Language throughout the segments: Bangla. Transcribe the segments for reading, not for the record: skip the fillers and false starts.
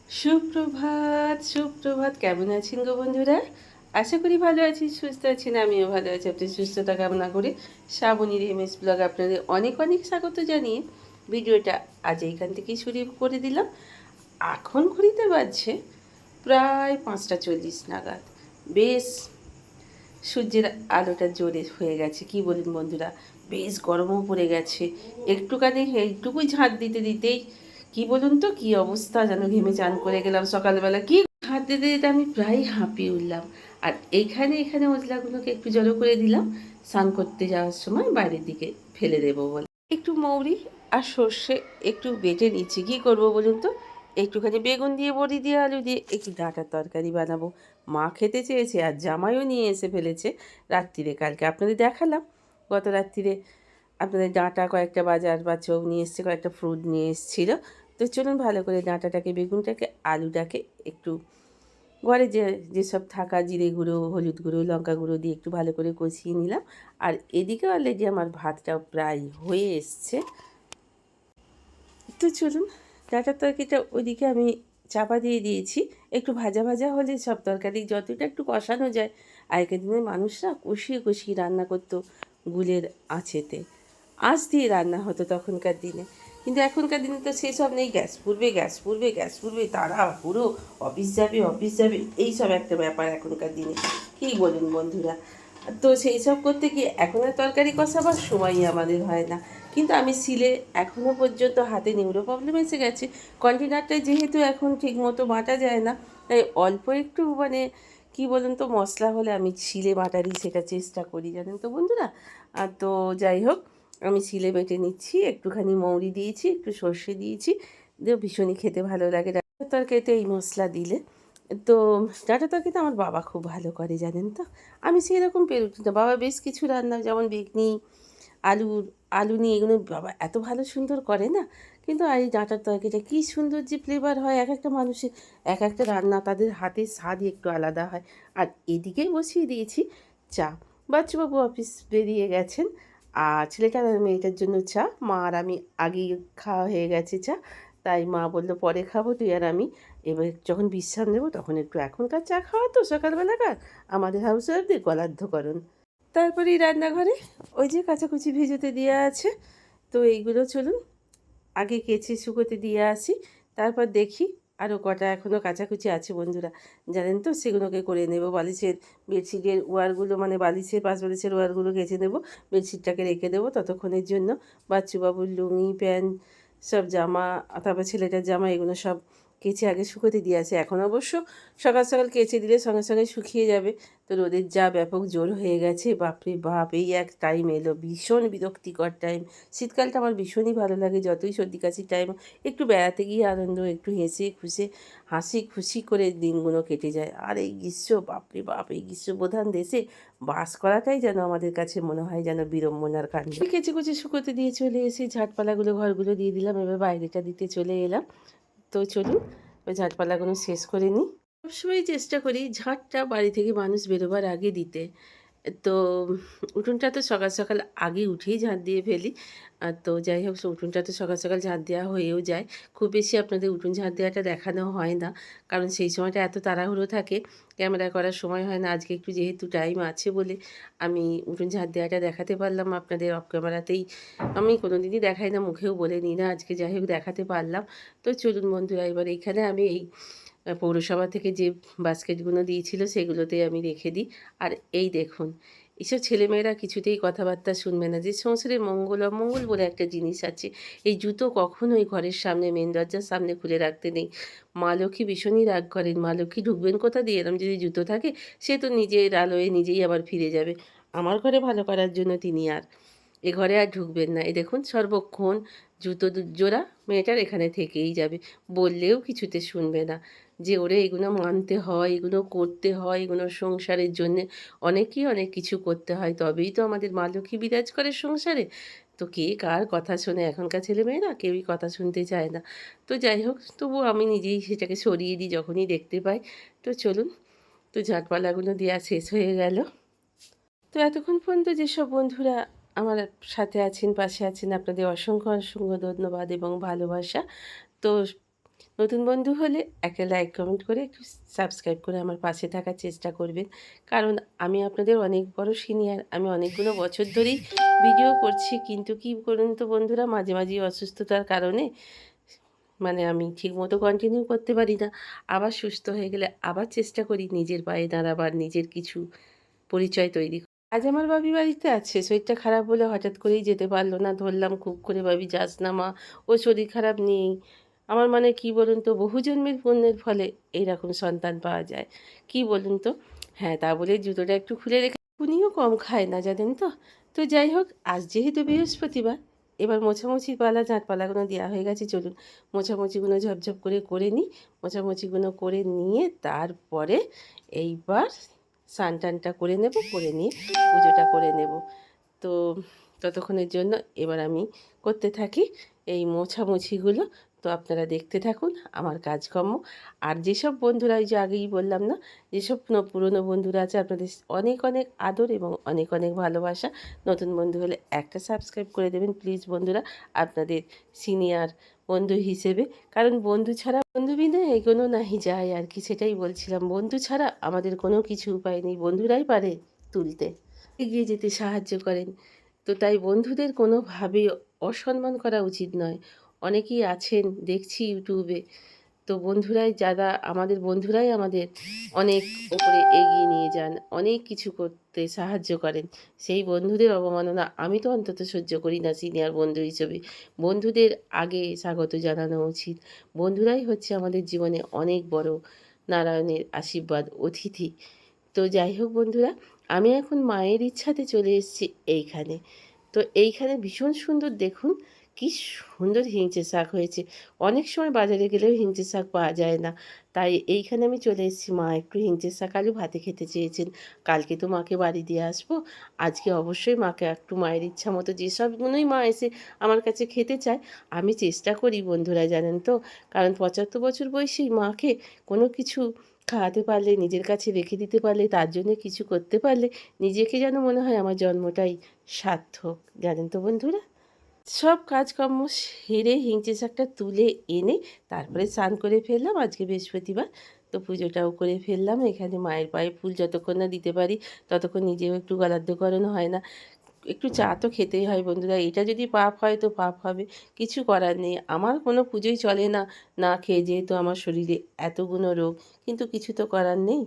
সুপ্রভাত সুপ্রভাত, কেমন আছেন গো বন্ধুরা? আশা করি ভালো আছি, সুস্থ আছেন। আমিও ভালো আছি, আপনি সুস্থতা কামনা করে শ্রাবণীর এমএস ব্লগ আপনাদের অনেক অনেক স্বাগত জানিয়ে ভিডিওটা আজ এইখান থেকেই শুরু করে দিলাম। এখন ঘড়িতে বাজছে প্রায় 5:40 নাগাদ। বেশ সূর্যের আলোটা জোরে হয়ে গেছে, কি বলুন বন্ধুরা, বেশ গরমও পড়ে গেছে। একটুখানি এইটুকুই ঝাঁট দিতে দিতেই কি বলুন তো কি অবস্থা, যেন ঘেমে চান করে গেলাম সকালবেলা। কি ঝাঁট দিতে দিতে আমি প্রায় হাঁপিয়ে উঠলাম। আর এখানে মশলাগুলোকে একটু জড়ো করে দিলাম, স্নান করতে যাওয়ার সময় বাইরের দিকে ফেলে দেবো বলে। একটু মৌরি আর সর্ষে একটু বেটে নিচ্ছি, কী করবো বলুন তো। একটুখানি বেগুন দিয়ে, বড়ি দিয়ে, আলু দিয়ে একটু ডাঁটার তরকারি বানাবো। মা খেতে চেয়েছে আর জামাইও নিয়ে এসে ফেলেছে রাত্রিরে। কালকে আপনাদের দেখালাম গত রাত্রিরে আপনাদের ডাঁটা কয়েকটা বাজার বা চৌ নিয়ে এসছে, কয়েকটা ফ্রুট নিয়ে এসেছিলো। তো চলুন ভালো করে ডাঁটাটাকে, বেগুনটাকে, আলুটাকে একটু ঘরে যেসব থাকা জিরে গুঁড়ো, হলুদ গুঁড়ো, লঙ্কা গুঁড়ো দিয়ে একটু ভালো করে কষিয়ে নিলাম। আর এদিকে অলরেডি আমার ভাতটাও প্রায় হয়ে এসছে। তো চলুন, ডাঁটার তরকারিটা ওইদিকে আমি চাপা দিয়ে দিয়েছি। একটু ভাজা ভাজা হলে সব তরকারি যতটা একটু কষানো যায়। আগেকার দিনের মানুষরা কষিয়ে কষিয়ে রান্না করতো গুলের আঁচেতে, আঁচ দিয়ে রান্না হতো তখনকার দিনে। কিন্তু এখনকার দিনে তো সেসব নেই। গ্যাস পুড়বে তারা পুরো অফিস যাবে এইসব একটা ব্যাপার এখনকার দিনে, কী বলুন বন্ধুরা। তো সেই সব করতে গিয়ে এখন আর তরকারি কষাবার সময়ই আমাদের হয় না। কিন্তু আমি সিলে এখনও পর্যন্ত হাতে নিউরো প্রবলেম এসে গেছে। কন্টেনারটায় যেহেতু এখন ঠিকমতো বাটা যায় না, তাই অল্প একটু মানে কী বলুন তো মশলা হলে আমি শিলে বাটারই সেটা চেষ্টা করি, জানেন তো বন্ধুরা। আর তো যাই হোক, আমি শিলে বেটে নিচ্ছি। একটুখানি মৌরি দিয়েছি, একটু সর্ষে দিয়েছি, দিয়ে ভীষণই খেতে ভালো লাগে ডাঁটার তরকারিতে এই মশলা দিলে। তো ডাঁটার তরকারিটা আমার বাবা খুব ভালো করে, জানেন তো। আমি সেরকম পেরে উঠি না। বাবা বেশ কিছু রান্না, যেমন বেগনি, আলুর আলু নিয়ে, এগুলো বাবা এত ভালো সুন্দর করে না। কিন্তু আর এই ডাঁটার তরকারিটা কী সুন্দর যে ফ্লেভার হয়। এক একটা মানুষের এক একটা রান্না, তাদের হাতের স্বাদই একটু আলাদা হয়। আর এদিকেই বসিয়ে দিয়েছি চা। বাচ্চাবাবু অফিস বেরিয়ে গেছেন, আর ছেলেটার আর মেয়েটার জন্য চা। মা আর আমি আগেই খাওয়া হয়ে গেছে চা। তাই মা বলল পরে খাবো তুই আর আমি, এবার যখন বিশ্রাম নেবো তখন একটু। এখনকার চা খাওয়া তো সকালবেলাকার আমাদের হাউস ওয়াইফদের গলার্ধকরণ। তারপরেই রান্নাঘরে ওই যে কাচাকুচি ভেজোতে দেওয়া আছে, তো এইগুলো চলুন আগে কেচে শুকোতে দিয়ে আসি। তারপর দেখি আরও কটা এখনও কাচাকুচি আছে বন্ধুরা, জানেন তো, সেগুলোকে করে নেব। বালিশের বেডশিটের ওয়ারগুলো, মানে বালিশের পাশ বালিশের ওয়ারগুলো কেচে নেব, বেডশিটটাকে রেখে দেবো ততক্ষণের জন্য। বাচ্চুবাবুর লুঙ্গি, প্যান্ট, সব জামা, তারপর ছেলেটার জামা, এগুলো সব কেচে আগে শুকোতে দিয়ে আছে। এখন অবশ্য সকাল সকাল কেচে দিলে সঙ্গে সঙ্গে শুকিয়ে যাবে। তো রোদের যা ব্যাপক জোর হয়ে গেছে, বাপরে বাপ, এই এক টাইম এলো, ভীষণ বিরক্তিকর টাইম। শীতকালটা আমার ভীষণই ভালো লাগে, যতই সর্দি কাশির টাইম, একটু বেড়াতে গিয়ে আনন্দ, একটু হেসে খুশে হাসি খুশি করে দিনগুলো কেটে যায়। আর এই গ্রীষ্ম, বাপরে বাপ, এই গ্রীষ্মপ্রধান দেশে বাস করাটাই যেন আমাদের কাছে মনে হয় যেন বিড়ম্বনার কাণ্ড। কেচে কুচে শুকোতে দিয়ে চলে এসে ঝাঁটপালাগুলো ঘরগুলো দিয়ে দিলাম, এবার বাইরেটা দিতে চলে এলাম। তো চলুন ওই ঝাঁটপালাগুলো শেষ করে নিই। সবসময় চেষ্টা করি ঝাঁটটা বাড়ি থেকে মানুষ বেরোবার আগে দিতে। তো উঠোনটা তো সকাল সকাল আগে উঠেই ঝাঁট দিয়ে ফেলি। তো যাই হোক, উঠোনটা তো সকাল সকাল ঝাঁট দেওয়া হয়েও যায়। খুব বেশি আপনাদের উঠোন ঝাঁট দেওয়াটা দেখানো হয় না, কারণ সেই সময়টা এত তাড়াহুড়ো থাকে, ক্যামেরা করার সময় হয় না। আজকে একটু যেহেতু টাইম আছে বলে আমি উঠোন ঝাঁট দেওয়াটা দেখাতে পারলাম আপনাদের অফ ক্যামেরাতেই। আমি কোনোদিনই দেখাই না, মুখেও বলে নিই না, আজকে যাই হোক দেখাতে পারলাম। তো চলুন বন্ধুরা, এবার এইখানে আমি এই পৌরসভা থেকে যে বাস্কেটগুলো দিয়েছিল সেগুলোতেই আমি রেখে দিই। আর এই দেখুন, এসব ছেলেমেয়েরা কিছুতেই কথাবার্তা শুনবে না, যে সংসারের মঙ্গল অমঙ্গল বলে একটা জিনিস আছে। এই জুতো কখনোই ঘরের সামনে, মেন দরজার সামনে খুলে রাখতে নেই। মা লক্ষ্মী ভীষণই রাগ করেন। মা লক্ষ্মী ঢুকবেন কোথা দিয়ে, এরম যদি জুতো থাকে, সে তো নিজের আলোয় নিজেই আবার ফিরে যাবে। আমার ঘরে ভালো করার জন্য তিনি আর এ ঘরে আর ঢুকবেন না। এই দেখুন, সর্বক্ষণ জুতো জোড়া মেয়েটার এখানে থেকেই যাবে, বললেও কিছুতে শুনবে না। যে ওরে এগুলো মানতে হয়, এগুলো করতে হয়, এগুলো সংসারের জন্যে অনেকেই অনেক কিছু করতে হয়, তবেই তো আমাদের মা লক্ষ্মী বিরাজ করে সংসারে। তো কে কার কথা শোনে, এখনকার ছেলেমেয়েরা কেউই কথা শুনতে চায় না। তো যাই হোক, তবুও আমি নিজেই সেটাকে সরিয়ে দিই যখনই দেখতে পাই। তো চলুন, তো ঝাঁটপালাগুলো দেওয়া শেষ হয়ে গেল। তো এতক্ষণ পর্যন্ত যেসব বন্ধুরা আমার সাথে আছেন, পাশে আছেন, আপনাদের অসংখ্য অসংখ্য ধন্যবাদ এবং ভালোবাসা। তো নতুন বন্ধু হলে একটা লাইক কমেন্ট করে একটু সাবস্ক্রাইব করে আমার পাশে থাকার চেষ্টা করবেন, কারণ আমি আপনাদের অনেক বড় সিনিয়র। আমি অনেকগুলো বছর ধরেই ভিডিও করছি, কিন্তু কী করুন তো বন্ধুরা, মাঝে মাঝেই অসুস্থতার কারণে মানে আমি ঠিকমতো কন্টিনিউ করতে পারি না। আবার সুস্থ হয়ে গেলে আবার চেষ্টা করি নিজের পায়ে দাঁড়াবার, নিজের কিছু পরিচয় তৈরি। আজ আমার বাবি বাড়িতে আছে, শরীরটা খারাপ বলে হঠাৎ করেই যেতে পারলো না। ধরলাম খুব করে, বাবি যাস না মা, ও শরীর খারাপ নেই। আমার মানে কি বলুন তো, বহু জন্মের পুণ্যের ফলে এইরকম সন্তান পাওয়া যায়, কি বলুন তো। হ্যাঁ, তা বলে জুতোটা একটু খুলে রেখে, উনিও কম খায় না জানেন তো। তো যাই হোক, আজ যেহেতু বৃহস্পতিবার, এবার মোছামুছির পালা, ঝাঁটপালাগুলো দেওয়া হয়ে গেছে, চলুন মোছামুছিগুলো ঝপঝপ করে করে নিই। মোছামুছিগুলো করে নিয়ে তারপরে এইবার স্নান টানটা করে নেব, করে নিয়ে পুজোটা করে নেব। তো ততক্ষণের জন্য এবার আমি করতে থাকি এই মোছামুছিগুলো। তো আপনারা দেখতে থাকুন আমার কাজকর্ম। আর যেসব বন্ধুরা, ওই যে আগেই বললাম না, যেসব পুরনো বন্ধুরা আছে, আপনাদের অনেক অনেক আদর এবং অনেক অনেক ভালোবাসা। নতুন বন্ধু হলে একটা সাবস্ক্রাইব করে দেবেন প্লিজ বন্ধুরা, আপনাদের সিনিয়র বন্ধু হিসেবে। কারণ বন্ধু ছাড়া, বন্ধু বিনা এগোনো নাহি যায় আর কি, সেটাই বলছিলাম। বন্ধু ছাড়া আমাদের কোনো কিছু উপায় নেই, বন্ধুরাই পারে তুলতে, এগিয়ে যেতে সাহায্য করেন। তো তাই বন্ধুদের কোনোভাবেই অসম্মান করা উচিত নয়। অনেকেই আছেন দেখছি ইউটিউবে, তো বন্ধুরাই, যারা আমাদের বন্ধুরাই আমাদের অনেক ওপরে এগিয়ে নিয়ে যান, অনেক কিছু করতে সাহায্য করেন। সেই বন্ধুদের অবমাননা আমি তো অন্তত সহ্য করি না সিনিয়র বন্ধু হিসেবে। বন্ধুদের আগে স্বাগত জানানো উচিত। বন্ধুরাই হচ্ছে আমাদের জীবনে অনেক বড় নারায়ণের আশীর্বাদ, অতিথি। তো যাই হোক বন্ধুরা, আমি এখন মায়ের ইচ্ছাতে চলে এসেছি এইখানে। তো এইখানে ভীষণ সুন্দর, দেখুন কি সুন্দর হিংচে শাক হয়েছে। অনেক সময় বাজারে গেলেও হিংচে শাক পাওয়া যায় না, তাই এইখানে আমি চলে এসেছি। মা একটু হিংচে শাক আলু ভাতে খেতে চেয়েছেন। কালকে তো মাকে বাড়ি দিয়ে আসবো, আজকে অবশ্যই মাকে একটু মায়ের ইচ্ছা মতো যেসবগুলোই মা এসে আমার কাছে খেতে চায়, আমি চেষ্টা করি বন্ধুরা জানেন তো। কারণ 75 বছর বয়সী মাকে কোনো কিছু খাওয়াতে পারলে, নিজের কাছে রেখে দিতে পারলে, তার জন্য কিছু করতে পারলে, নিজেকে যেন মনে হয় আমার জন্মটাই সার্থক, জানেন তো বন্ধুরা। সব কাজকর্ম সেরে হিংচে শাকটা তুলে এনে তারপরে স্নান করে ফেললাম, আজকে বৃহস্পতিবার। তো পুজোটাও করে ফেললাম। এখানে মায়ের পায়ে ফুল যতক্ষণ না দিতে পারি ততক্ষণ নিজেও একটু গলাধঃকরণ হয় না। একটু চা তো খেতেই হয় বন্ধুরা, এটা যদি পাপ হয় তো পাপ হবে, কিছু করার নেই। আমার কোনো পুজোই চলে না না খেয়ে, যেহেতু আমার শরীরে এতগুলো রোগ, কিন্তু কিছু তো করার নেই।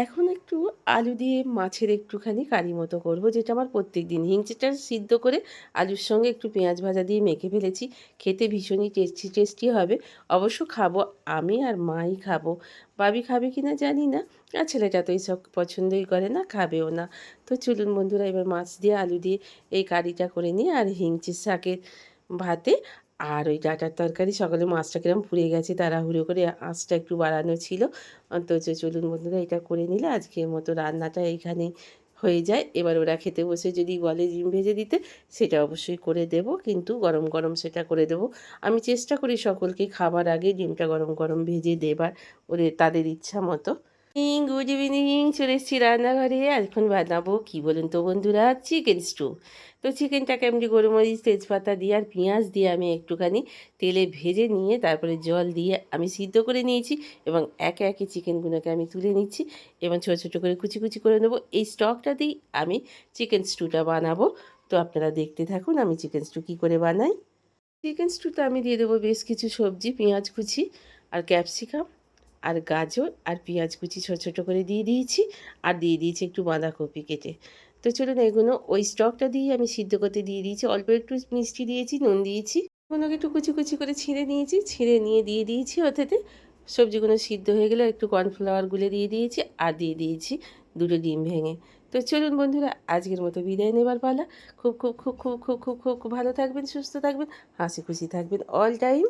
এখন একটু আলু দিয়ে মাছের একটুখানি কারি মতো করব, যেটা আমার প্রত্যেক দিন। হিংচেটা সিদ্ধ করে আলুর সঙ্গে একটু পেঁয়াজ ভাজা দিয়ে মেখে ফেলেছি। খেতে ভীষণই টেস্টি টেস্টি হবে। অবশ্য খাবো আমি আর মাই খাবো, বাবি খাবে কি না জানি না। আর ছেলেটা তো এইসব পছন্দই করে না, খাবেও না। তো চলুন বন্ধুরা, এবার মাছ দিয়ে আলু দিয়ে এই কারিটা করে নিই। আর হিংচে শাকের ভাতে আর ওই ডাঁটার তরকারি, সকালে মাছটা কিরম পুড়ে গেছে, তাড়াহুড়ো করে আঁচটা একটু বাড়ানো ছিল। তো চলুন বন্ধুরা, এটা করে নিলে আজকের মতো রান্নাটা এইখানেই হয়ে যায়। এবার ওরা খেতে বসে যদি বলে ডিম ভেজে দিতে, সেটা অবশ্যই করে দেব, কিন্তু গরম গরম সেটা করে দেব। আমি চেষ্টা করি সকলকে খাবার আগে ডিমটা গরম গরম ভেজে দেবার, ওদের তাদের ইচ্ছা মতো। গুড ইভিনিং, চলে এসেছি রান্নাঘরে। এখন বানাবো কি বলুন তো বন্ধুরা, চিকেন স্টু। তো চিকেনটাকে আমি গোলমরিচ তেজপাতা দিয়ে আর পেঁয়াজ দিয়ে আমি একটুখানি তেলে ভেজে নিয়ে তারপরে জল দিয়ে আমি সিদ্ধ করে নিয়েছি, এবং একে একে চিকেনগুলোকে আমি তুলে নিচ্ছি এবং ছোটো ছোটো করে কুচি কুচি করে নেবো। এই স্টকটা দিয়েই আমি চিকেন স্টুটা বানাবো। তো আপনারা দেখতে থাকুন আমি চিকেন স্টু কী করে বানাই। চিকেন স্টুতে আমি দিয়ে দেবো বেশ কিছু সবজি, পেঁয়াজ কুচি আর ক্যাপসিকাম আর গাজর আর পেঁয়াজ কুচি ছোটো ছোটো করে দিয়ে দিয়েছি, আর দিয়ে দিয়েছি একটু বাঁধাকপি কেটে। তো চলুন এগুলো ওই স্টকটা দিয়ে আমি সিদ্ধ করতে দিয়ে দিয়েছি। অল্প একটু মিষ্টি দিয়েছি, নুন দিয়েছি, ওগুলোকে একটু কুচি কুচি করে ছিঁড়ে নিয়েছি, ছিঁড়ে নিয়ে দিয়ে দিয়েছি ওতেতে। সবজিগুলো সিদ্ধ হয়ে গেলে একটু কর্নফ্লাওয়ার গুলে দিয়ে দিয়েছি, আর দিয়ে দিয়েছি দুটো ডিম ভেঙে। তো চলুন বন্ধুরা, আজকের মতো বিদায় নেবার পালা। খুব খুব খুব খুব খুব খুব খুব ভালো থাকবেন, সুস্থ থাকবেন, হাসি খুশি থাকবেন অল টাইম।